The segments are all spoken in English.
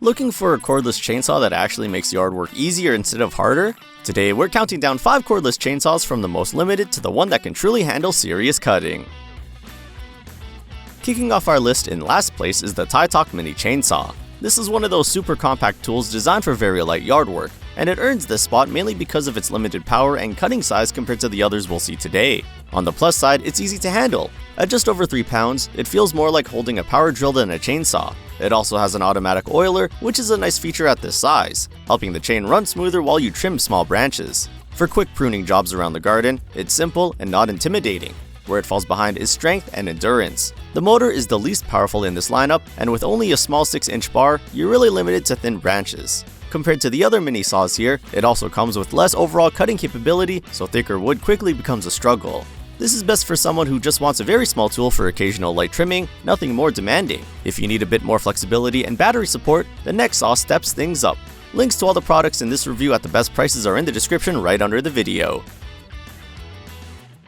Looking for a cordless chainsaw that actually makes yard work easier instead of harder? Today, we're counting down 5 cordless chainsaws from the most limited to the one that can truly handle serious cutting. Kicking off our list in last place is the TieTalk Mini Chainsaw. This is one of those super compact tools designed for very light yard work, and it earns this spot mainly because of its limited power and cutting size compared to the others we'll see today. On the plus side, it's easy to handle. At just over 3 pounds, it feels more like holding a power drill than a chainsaw. It also has an automatic oiler, which is a nice feature at this size, helping the chain run smoother while you trim small branches. For quick pruning jobs around the garden, it's simple and not intimidating. Where it falls behind is strength and endurance. The motor is the least powerful in this lineup, and with only a small 6-inch bar, you're really limited to thin branches. Compared to the other mini saws here, it also comes with less overall cutting capability, so thicker wood quickly becomes a struggle. This is best for someone who just wants a very small tool for occasional light trimming, nothing more demanding. If you need a bit more flexibility and battery support, the next saw steps things up. Links to all the products in this review at the best prices are in the description right under the video.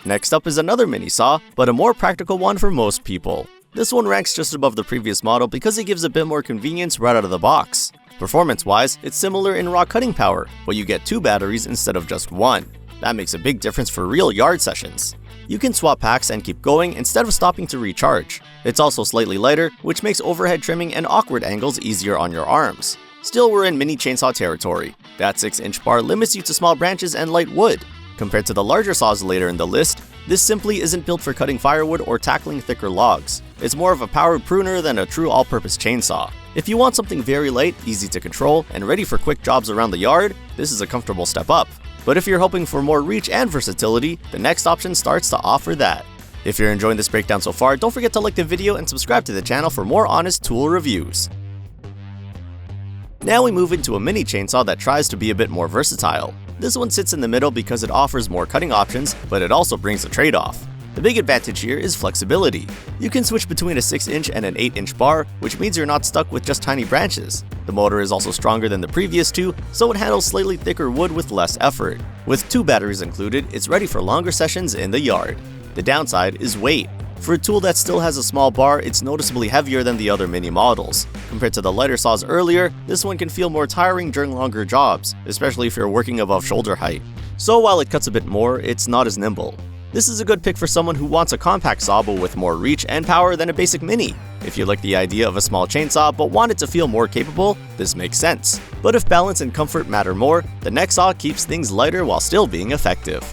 Next up is another mini saw, but a more practical one for most people. This one ranks just above the previous model because it gives a bit more convenience right out of the box. Performance-wise, it's similar in raw cutting power, but you get 2 batteries instead of just 1. That makes a big difference for real yard sessions. You can swap packs and keep going instead of stopping to recharge. It's also slightly lighter, which makes overhead trimming and awkward angles easier on your arms. Still, we're in mini chainsaw territory. That 6-inch bar limits you to small branches and light wood. Compared to the larger saws later in the list, this simply isn't built for cutting firewood or tackling thicker logs. It's more of a powered pruner than a true all-purpose chainsaw. If you want something very light, easy to control, and ready for quick jobs around the yard, this is a comfortable step up. But if you're hoping for more reach and versatility, the next option starts to offer that. If you're enjoying this breakdown so far, don't forget to like the video and subscribe to the channel for more honest tool reviews. Now we move into a mini chainsaw that tries to be a bit more versatile. This one sits in the middle because it offers more cutting options, but it also brings a trade-off. The big advantage here is flexibility. You can switch between a 6-inch and an 8-inch bar, which means you're not stuck with just tiny branches. The motor is also stronger than the previous two, so it handles slightly thicker wood with less effort. With 2 batteries included, it's ready for longer sessions in the yard. The downside is weight. For a tool that still has a small bar, it's noticeably heavier than the other mini models. Compared to the lighter saws earlier, this one can feel more tiring during longer jobs, especially if you're working above shoulder height. So while it cuts a bit more, it's not as nimble. This is a good pick for someone who wants a compact saw but with more reach and power than a basic mini. If you like the idea of a small chainsaw but want it to feel more capable, this makes sense. But if balance and comfort matter more, the next saw keeps things lighter while still being effective.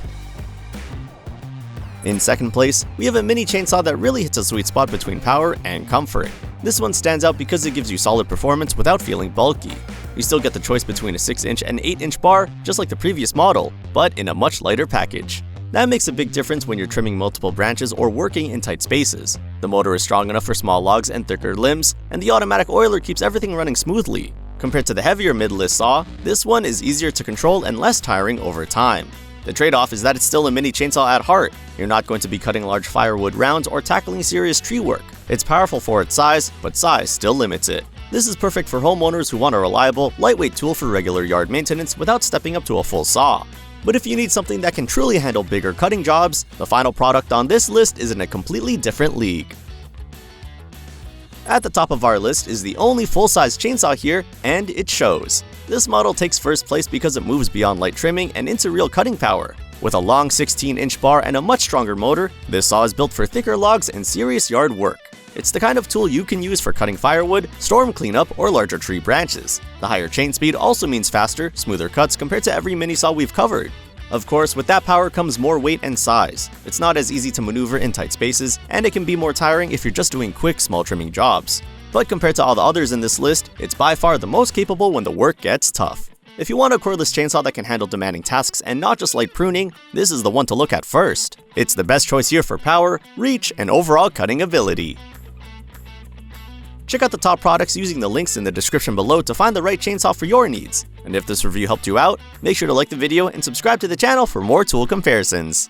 In second place, we have a mini chainsaw that really hits a sweet spot between power and comfort. This one stands out because it gives you solid performance without feeling bulky. You still get the choice between a 6-inch and 8-inch bar, just like the previous model, but in a much lighter package. That makes a big difference when you're trimming multiple branches or working in tight spaces. The motor is strong enough for small logs and thicker limbs, and the automatic oiler keeps everything running smoothly. Compared to the heavier mid-list saw, this one is easier to control and less tiring over time. The trade-off is that it's still a mini chainsaw at heart. You're not going to be cutting large firewood rounds or tackling serious tree work. It's powerful for its size, but size still limits it. This is perfect for homeowners who want a reliable, lightweight tool for regular yard maintenance without stepping up to a full saw. But if you need something that can truly handle bigger cutting jobs, the final product on this list is in a completely different league. At the top of our list is the only full-size chainsaw here, and it shows. This model takes first place because it moves beyond light trimming and into real cutting power. With a long 16-inch bar and a much stronger motor, this saw is built for thicker logs and serious yard work. It's the kind of tool you can use for cutting firewood, storm cleanup, or larger tree branches. The higher chain speed also means faster, smoother cuts compared to every mini saw we've covered. Of course, with that power comes more weight and size. It's not as easy to maneuver in tight spaces, and it can be more tiring if you're just doing quick, small trimming jobs. But compared to all the others in this list, it's by far the most capable when the work gets tough. If you want a cordless chainsaw that can handle demanding tasks and not just light pruning, this is the one to look at first. It's the best choice here for power, reach, and overall cutting ability. Check out the top products using the links in the description below to find the right chainsaw for your needs. And if this review helped you out, make sure to like the video and subscribe to the channel for more tool comparisons.